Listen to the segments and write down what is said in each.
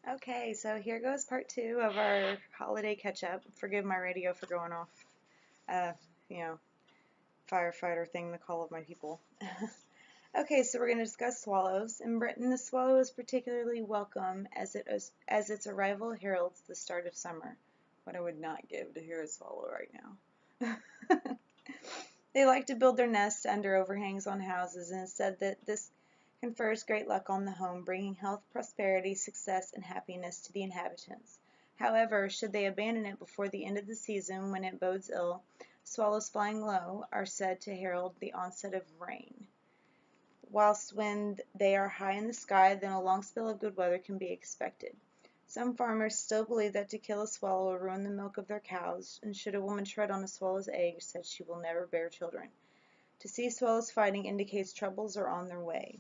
Okay, so here goes part two of our holiday catch-up. Forgive my radio for going off, uh, you know, firefighter thing, the call of my people. Okay, so we're going to discuss swallows. In Britain, the swallow is particularly welcome as its arrival heralds the start of summer. What I would not give to hear a swallow right now. They like to build their nests under overhangs on houses, and it's said that this confers great luck on the home, bringing health, prosperity, success, and happiness to the inhabitants. However, should they abandon it before the end of the season when it bodes ill, swallows flying low are said to herald the onset of rain. Whilst when they are high in the sky, then a long spell of good weather can be expected. Some farmers still believe that to kill a swallow will ruin the milk of their cows, and should a woman tread on a swallow's egg, said she will never bear children. To see swallows fighting indicates troubles are on their way.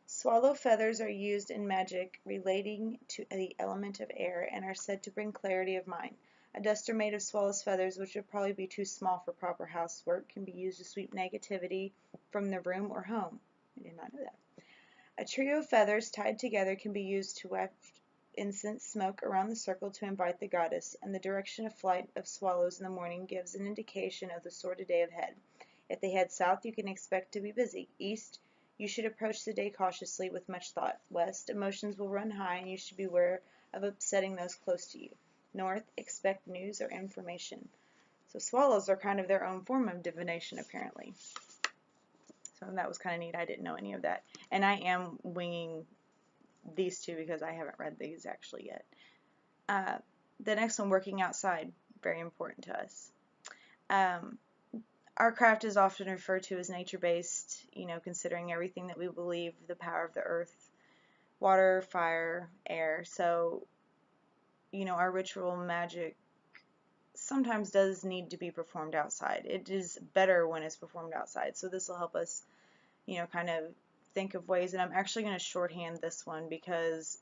Swallow feathers are used in magic relating to the element of air and are said to bring clarity of mind. A duster made of swallow's feathers, which would probably be too small for proper housework, can be used to sweep negativity from the room or home. I did not know that. A trio of feathers tied together can be used to waft incense smoke around the circle to invite the goddess, and the direction of flight of swallows in the morning gives an indication of the sort of day ahead. If they head south, you can expect to be busy. East, you should approach the day cautiously with much thought. West, emotions will run high, and you should beware of upsetting those close to you. North, expect news or information. So swallows are kind of their own form of divination, apparently. So that was kind of neat. I didn't know any of that. And I am winging these two because I haven't read these actually yet. Uh, the next one, working outside, very important to us. Um, our craft is often referred to as nature-based, considering everything that we believe, the power of the earth, water, fire, air. So, our ritual magic sometimes does need to be performed outside. It is better when it's performed outside. So this will help us, kind of think of ways. And I'm actually going to shorthand this one because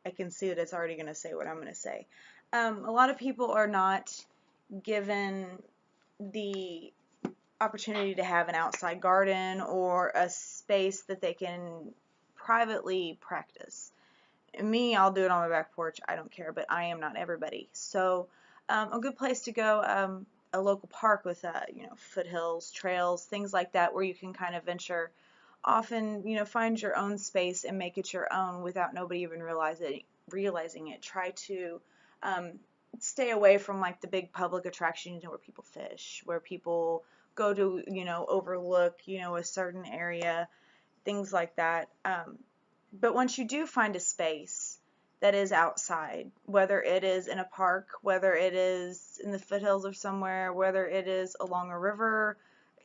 I can see that it's already going to say what I'm going to say. A lot of people are not given the opportunity to have an outside garden or a space that they can privately practice. Me, I'll do it on my back porch. I don't care, but I am not everybody. So a good place to go, a local park with, foothills, trails, things like that, where you can kind of venture off and, find your own space and make it your own without nobody even realizing it. Try to stay away from like the big public attractions, where people fish, where people go to, overlook, a certain area, things like that. But once you do find a space that is outside, whether it is in a park, whether it is in the foothills or somewhere, whether it is along a river,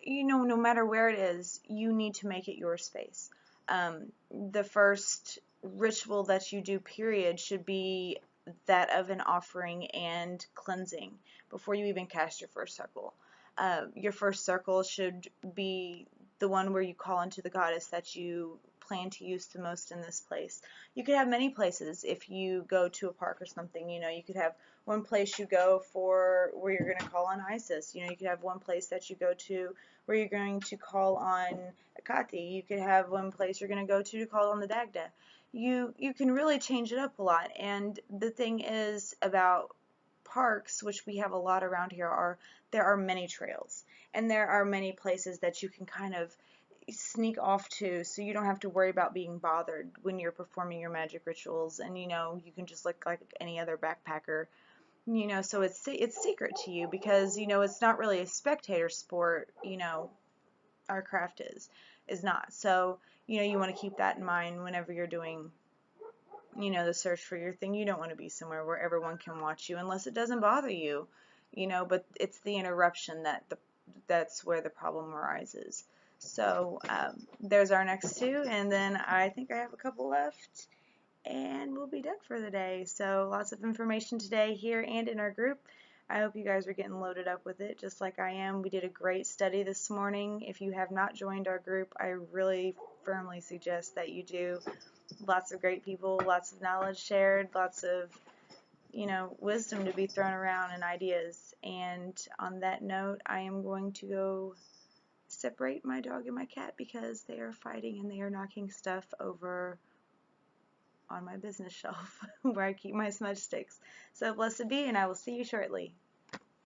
no matter where it is, you need to make it your space. The first ritual that you do, period, should be that of an offering and cleansing before you even cast your first circle. Your first circle should be the one where you call into the goddess that you plan to use the most in this place. You could have many places if you go to a park or something. You could have one place you go for where you're going to call on Isis. You could have one place that you go to where you're going to call on Akati. You could have one place you're going to go to call on the Dagda. You can really change it up a lot. And the thing is about parks, which we have a lot around here, there are many trails, and there are many places that you can kind of sneak off to, so you don't have to worry about being bothered when you're performing your magic rituals. And you can just look like any other backpacker, so it's secret to you because it's not really a spectator sport. Our craft is not. So you want to keep that in mind whenever you're doing the search for your thing. You don't want to be somewhere where everyone can watch you unless it doesn't bother you, but it's the interruption that's where the problem arises. So there's our next two, and then I think I have a couple left, and we'll be done for the day. So lots of information today here and in our group. I hope you guys are getting loaded up with it just like I am. We did a great study this morning. If you have not joined our group, I really firmly suggest that you do. Lots of great people, lots of knowledge shared, lots of, wisdom to be thrown around and ideas. And on that note, I am going to go separate my dog and my cat because they are fighting and they are knocking stuff over on my business shelf where I keep my smudge sticks. So blessed be, and I will see you shortly.